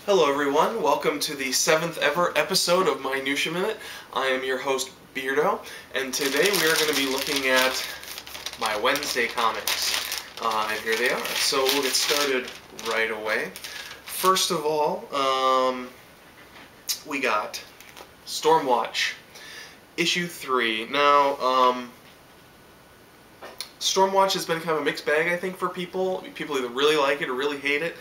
Hello everyone, welcome to the 7th ever episode of MINUTIA MINUTE. I am your host Beardo, and today we are going to be looking at my Wednesday comics. And here they are. So we'll get started right away. First of all, we got Stormwatch, issue 3. Now, Stormwatch has been kind of a mixed bag, I think, for people. People either really like it or really hate it.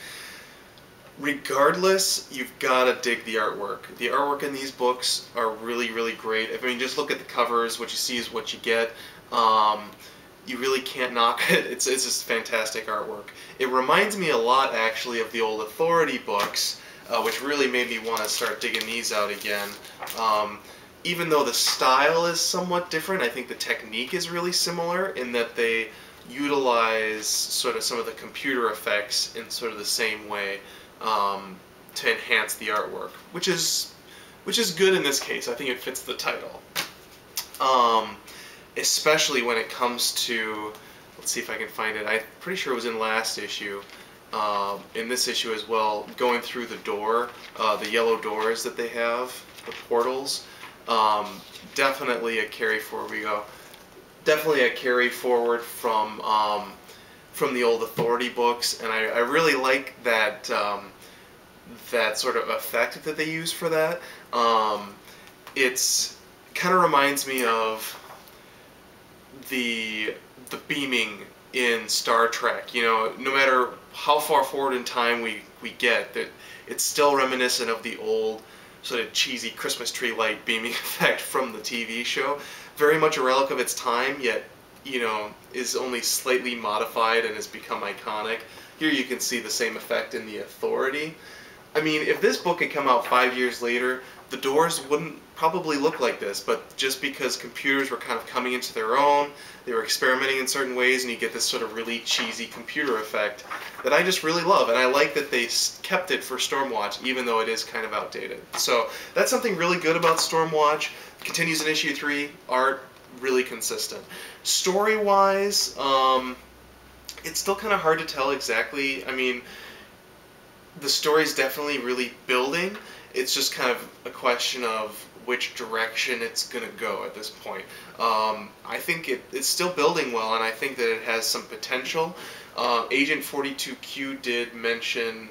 Regardless, you've got to dig the artwork. The artwork in these books are really, really great. I mean, just look at the covers. What you see is what you get. You really can't knock it. It's just fantastic artwork. It reminds me a lot, actually, of the old Authority books, which really made me want to start digging these out again. Even though the style is somewhat different, I think the technique is really similar in that they utilize sort of some of the computer effects in sort of the same way. To enhance the artwork, which is good in this case. I think it fits the title, especially when it comes to, let's see if I can find it. I'm pretty sure it was in last issue, in this issue as well, going through the door, the yellow doors that they have, the portals. Definitely a carry forward. Definitely a carry forward from the old Authority books, and I really like that that sort of effect that they use for that. It's kind of reminds me of the beaming in Star Trek. You know, no matter how far forward in time we get, that it's still reminiscent of the old sort of cheesy Christmas tree light beaming effect from the TV show. Very much a relic of its time, yet, you know, is only slightly modified and has become iconic. Here you can see the same effect in the Authority. I mean, if this book had come out 5 years later, the doors wouldn't probably look like this, but just because computers were kind of coming into their own, they were experimenting in certain ways, and you get this sort of really cheesy computer effect that I just really love, and I like that they kept it for Stormwatch, even though it is kind of outdated. So that's something really good about Stormwatch. It continues in issue 3, art really consistent. Story-wise, it's still kind of hard to tell exactly. I mean, the story's definitely really building. It's just kind of a question of which direction it's going to go at this point. I think it's still building well, and I think that it has some potential. Agent 42Q did mention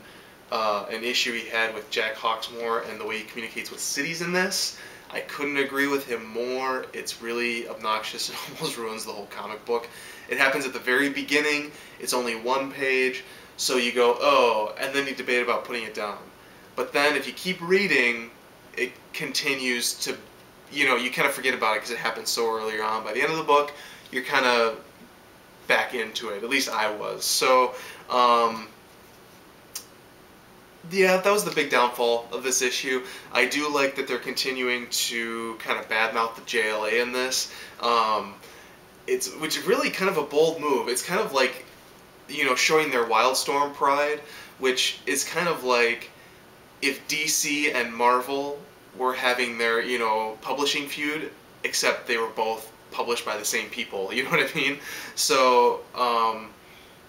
an issue he had with Jack Hawksmoor and the way he communicates with cities in this. I couldn't agree with him more. It's really obnoxious and almost ruins the whole comic book. It happens at the very beginning. It's only one page. So you go, oh, and then you debate about putting it down. But then if you keep reading, it continues to, you know, you kind of forget about it because it happened so early on. By the end of the book, you're kind of back into it. At least I was. So, yeah, that was the big downfall of this issue. I do like that they're continuing to kind of badmouth the JLA in this. Which is really kind of a bold move. It's kind of like, you know, showing their Wildstorm pride, which is kind of like if DC and Marvel were having their, you know, publishing feud, except they were both published by the same people, you know what I mean? So,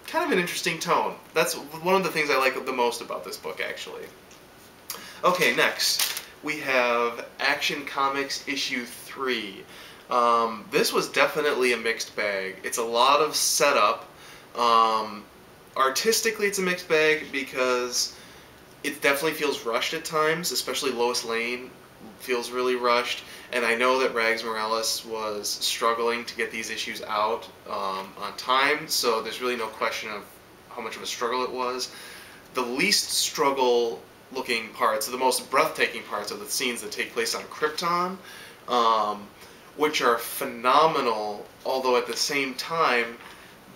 kind of an interesting tone. That's one of the things I like the most about this book, actually. Okay, next, we have Action Comics issue 3. This was definitely a mixed bag. It's a lot of setup. Artistically, it's a mixed bag because it definitely feels rushed at times, especially Lois Lane feels really rushed, and I know that Rags Morales was struggling to get these issues out on time, so there's really no question of how much of a struggle it was. The least struggle-looking parts, the most breathtaking parts, are the scenes that take place on Krypton, which are phenomenal, although at the same time,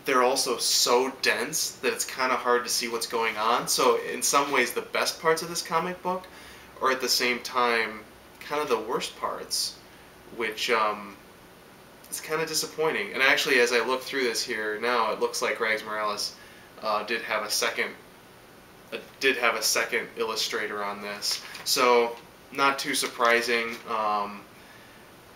they're also so dense that it's kind of hard to see what's going on. So in some ways, the best parts of this comic book are at the same time kind of the worst parts, which is kind of disappointing. And actually, as I look through this here now, it looks like Rags Morales did have a second illustrator on this. So not too surprising.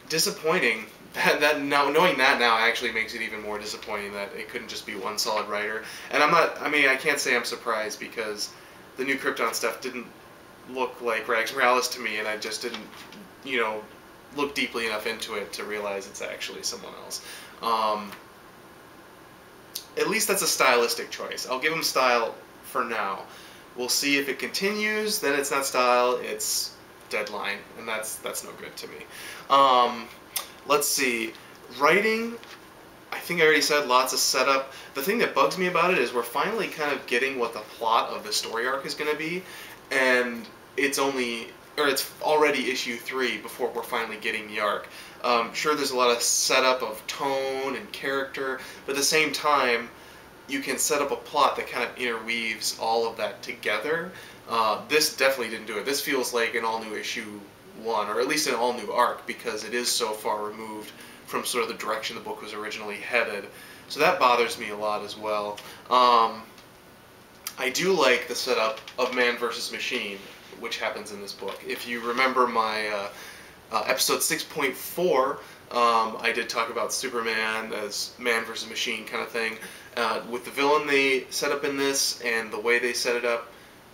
Disappointing. Knowing that now actually makes it even more disappointing that it couldn't just be one solid writer. And I can't say I'm surprised because the new Krypton stuff didn't look like Rags Morales to me, and I just didn't, you know, look deeply enough into it to realize it's actually someone else. At least that's a stylistic choice. I'll give him style for now. We'll see if it continues, then it's not style, it's deadline, and that's no good to me. Let's see. Writing, I think I already said lots of setup. The thing that bugs me about it is we're finally kind of getting what the plot of the story arc is going to be, and it's already issue 3 before we're finally getting the arc. Sure, there's a lot of setup of tone and character, but at the same time, you can set up a plot that kind of interweaves all of that together. This definitely didn't do it. This feels like an all-new issue 1, or at least an all-new arc, because it is so far removed from sort of the direction the book was originally headed. So that bothers me a lot as well. I do like the setup of Man vs. Machine, which happens in this book. If you remember my episode 6.4, I did talk about Superman as Man vs. Machine kind of thing. With the villain they set up in this and the way they set it up,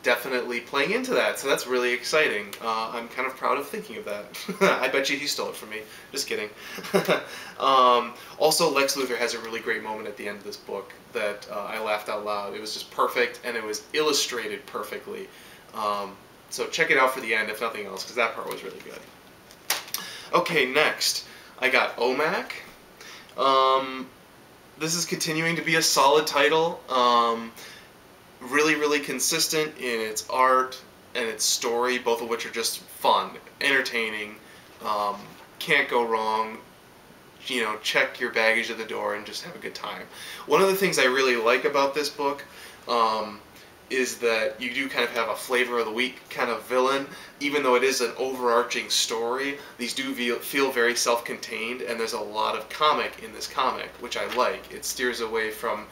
definitely playing into that. So that's really exciting. I'm kind of proud of thinking of that. I bet you he stole it from me. Just kidding. Also, Lex Luthor has a really great moment at the end of this book that I laughed out loud. It was just perfect, and it was illustrated perfectly. So check it out for the end, if nothing else, because that part was really good. Okay, next, I got O.M.A.C. This is continuing to be a solid title. Really, really consistent in its art and its story, both of which are just fun, entertaining, can't go wrong. You know, check your baggage at the door and just have a good time. One of the things I really like about this book is that you do kind of have a flavor of the week kind of villain. Even though it is an overarching story, these do feel very self-contained, and there's a lot of comic in this comic, which I like. It steers away from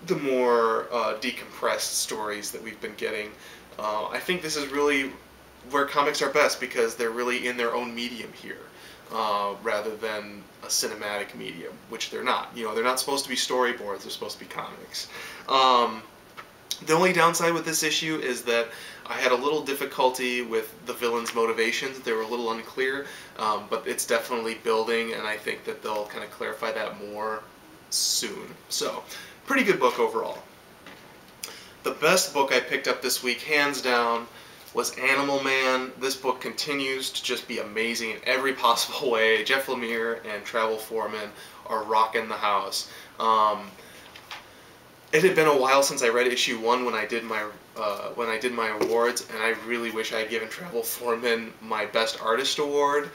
the more decompressed stories that we've been getting. I think this is really where comics are best, because they're really in their own medium here, rather than a cinematic medium, which they're not. You know, they're not supposed to be storyboards, they're supposed to be comics. The only downside with this issue is that I had a little difficulty with the villain's motivations. They were a little unclear, but it's definitely building, and I think that they'll kind of clarify that more soon. So, pretty good book overall. The best book I picked up this week, hands down, was Animal Man. This book continues to just be amazing in every possible way. Jeff Lemire and Travel Foreman are rocking the house. It had been a while since I read issue 1 when I did my awards, and I really wish I had given Travel Foreman my Best Artist award,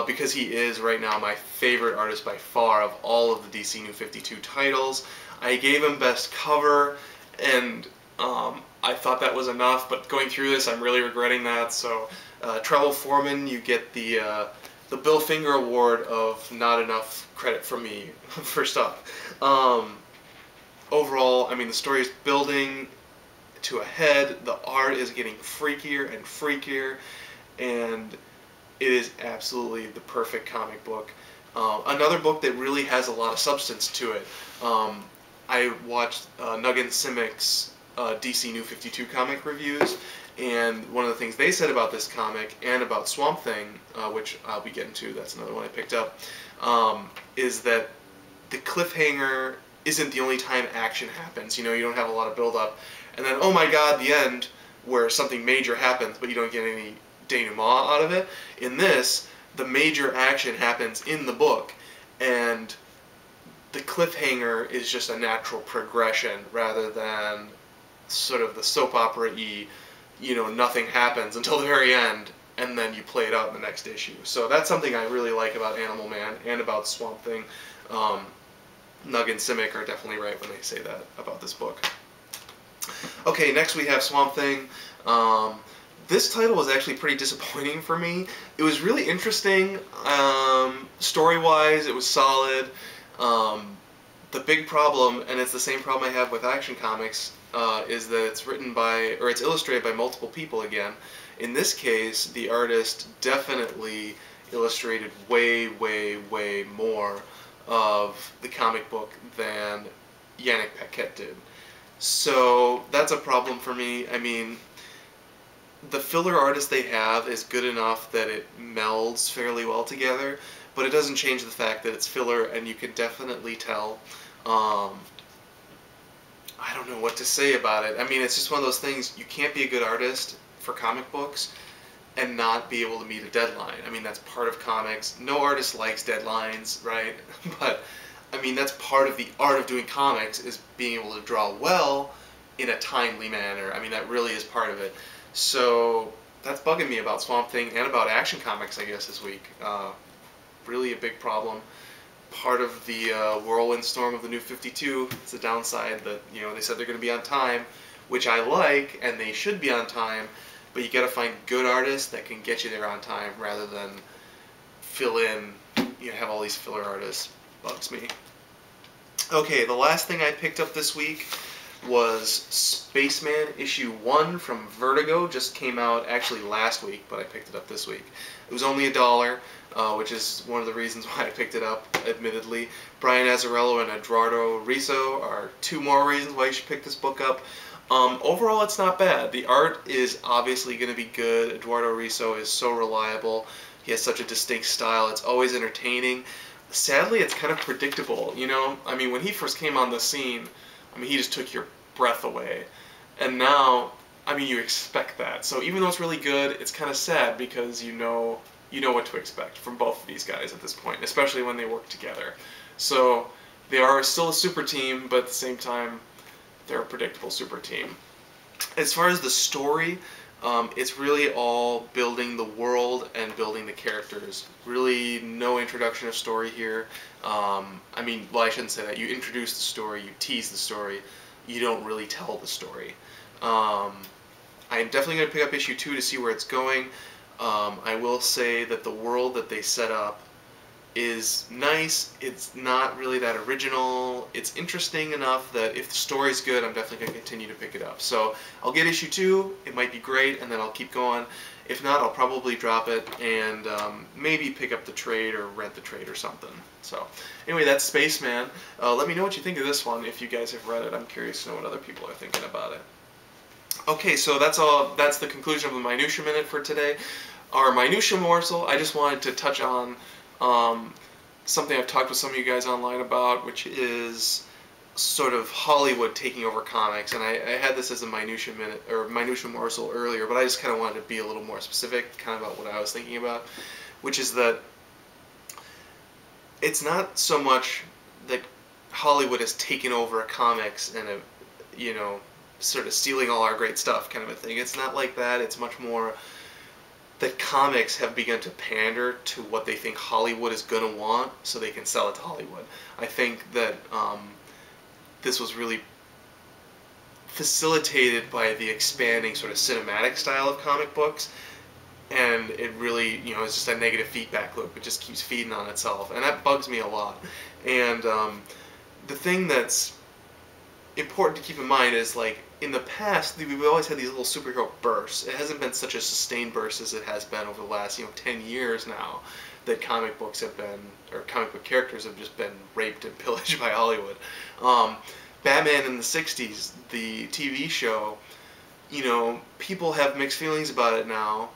because he is right now my favorite artist by far of all of the DC New 52 titles. I gave him Best Cover, and I thought that was enough, but going through this I'm really regretting that. So Travel Foreman, you get the Bill Finger award of not enough credit from me for stuff. Overall, I mean, the story is building to a head, the art is getting freakier and freakier, and it is absolutely the perfect comic book. Another book that really has a lot of substance to it. I watched Nuggin Simic's DC New 52 comic reviews, and one of the things they said about this comic and about Swamp Thing, which I'll be getting to, that's another one I picked up, is that the cliffhanger isn't the only time action happens. You know, you don't have a lot of build-up, and then, oh my god, the end, where something major happens, but you don't get any denouement out of it. In this, the major action happens in the book, and the cliffhanger is just a natural progression rather than sort of the soap opera-y, you know, nothing happens until the very end, and then you play it out in the next issue. So that's something I really like about Animal Man and about Swamp Thing. Nug and Simic are definitely right when they say that about this book. Okay, next we have Swamp Thing. This title was actually pretty disappointing for me. It was really interesting. Story-wise, it was solid. The big problem, and it's the same problem I have with Action Comics, is that it's written by, or it's illustrated by multiple people again. In this case, the artist definitely illustrated way, way, way more of the comic book than Yannick Paquette did. So that's a problem for me. I mean, the filler artist they have is good enough that it melds fairly well together, but it doesn't change the fact that it's filler, and you can definitely tell. I don't know what to say about it. I mean, it's just one of those things, you can't be a good artist for comic books and not be able to meet a deadline. I mean, that's part of comics. No artist likes deadlines, right? But, I mean, that's part of the art of doing comics, is being able to draw well in a timely manner. I mean, that really is part of it. So, that's bugging me about Swamp Thing and about Action Comics, I guess, this week. Really a big problem. Part of the whirlwind storm of the New 52. It's a downside that, you know, they said they're going to be on time, which I like, and they should be on time, but you got to find good artists that can get you there on time rather than fill in, you know, have all these filler artists. Bugs me. Okay, the last thing I picked up this week was Spaceman issue 1 from Vertigo. Just came out actually last week, but I picked it up this week. It was only $1, which is one of the reasons why I picked it up, admittedly. Brian Azzarello and Eduardo Riso are 2 more reasons why you should pick this book up. Overall, it's not bad. The art is obviously going to be good. Eduardo Riso is so reliable. He has such a distinct style. It's always entertaining. Sadly, it's kind of predictable, you know? I mean, when he first came on the scene, I mean, he just took your breath away. And now, I mean, you expect that. So even though it's really good, it's kind of sad because you know what to expect from both of these guys at this point, especially when they work together. So they are still a super team, but at the same time, they're a predictable super team. As far as the story, it's really all building the world and building the characters. Really no introduction of story here. I mean, well, I shouldn't say that. You introduce the story, you tease the story, you don't really tell the story. I'm definitely going to pick up issue 2 to see where it's going. I will say that the world that they set up is nice. It's not really that original. It's interesting enough that if the story's good, I'm definitely going to continue to pick it up. So I'll get issue 2, it might be great, and then I'll keep going. If not, I'll probably drop it and maybe pick up the trade or rent the trade or something. So anyway, that's Spaceman. Let me know what you think of this one if you guys have read it. I'm curious to know what other people are thinking about it. Okay, so that's all. That's the conclusion of the Minutia Minute for today. Our Minutia Morsel, I just wanted to touch on something I've talked with some of you guys online about, which is sort of Hollywood taking over comics. And I had this as a Minutia Minute, or Minutia Morsel earlier, but I just kind of wanted to be a little more specific, kind of about what I was thinking about, which is that it's not so much that Hollywood has taken over comics and, you know, sort of stealing all our great stuff kind of a thing. It's not like that. It's much more that comics have begun to pander to what they think Hollywood is going to want so they can sell it to Hollywood. I think that this was really facilitated by the expanding sort of cinematic style of comic books, and it really, you know, it's just a negative feedback loop. It just keeps feeding on itself, and that bugs me a lot. And the thing that's important to keep in mind is, like, in the past, we've always had these little superhero bursts. It hasn't been such a sustained burst as it has been over the last, 10 years now, that comic books have been, or comic book characters have just been raped and pillaged by Hollywood. Batman in the 60s, the TV show, people have mixed feelings about it now.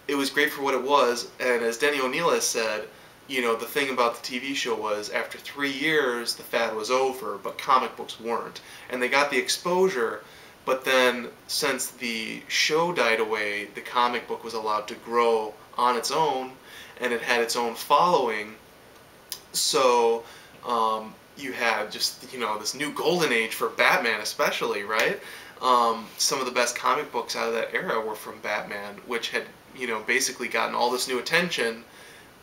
It was great for what it was, and as Denny O'Neil has said, the thing about the TV show was after 3 years, the fad was over, but comic books weren't. And they got the exposure, but then since the show died away, the comic book was allowed to grow on its own, and it had its own following. So you had just, this new golden age for Batman especially, right? Some of the best comic books out of that era were from Batman, which had, basically gotten all this new attention,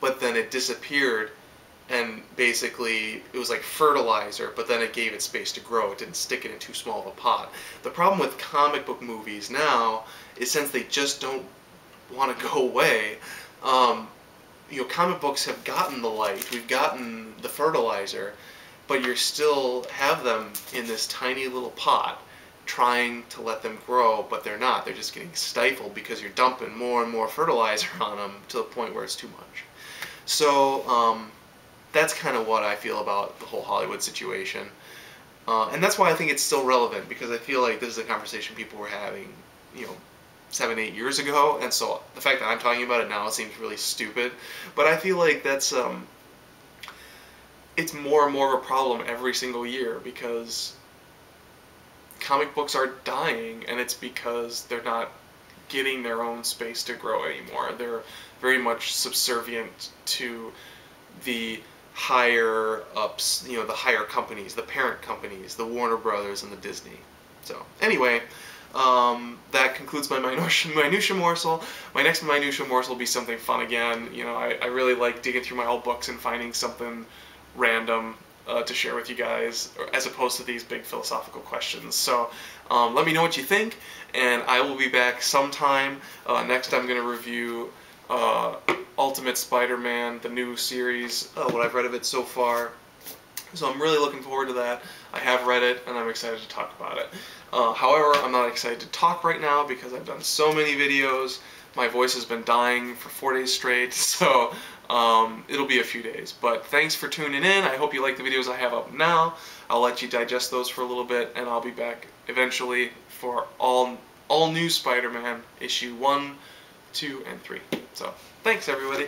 but then it disappeared, and basically it was like fertilizer, but then it gave it space to grow. It didn't stick it in too small of a pot. The problem with comic book movies now is since they just don't want to go away, comic books have gotten the light, we've gotten the fertilizer, but you still have them in this tiny little pot trying to let them grow, but they're not. They're just getting stifled because you're dumping more and more fertilizer on them to the point where it's too much. So that's kind of what I feel about the whole Hollywood situation. And that's why I think it's still relevant, because I feel like this is a conversation people were having, 7, 8 years ago, and so the fact that I'm talking about it now seems really stupid. But I feel like that's it's more and more of a problem every single year because comic books are dying, and it's because they're not getting their own space to grow anymore. They're very much subservient to the higher ups, you know, the higher companies, the parent companies, the Warner Brothers and the Disney. So anyway, that concludes my minutia morsel. My next minutia morsel will be something fun again. You know, I really like digging through my old books and finding something random to share with you guys, as opposed to these big philosophical questions. So let me know what you think, and I will be back sometime. Next I'm going to review Ultimate Spider-Man, the new series, what I've read of it so far. So I'm really looking forward to that. I have read it, and I'm excited to talk about it. However, I'm not excited to talk right now because I've done so many videos. My voice has been dying for 4 days straight, so it'll be a few days. But thanks for tuning in. I hope you like the videos I have up now. I'll let you digest those for a little bit, and I'll be back eventually for all new Spider-Man issue 1, 2, and 3. So thanks, everybody.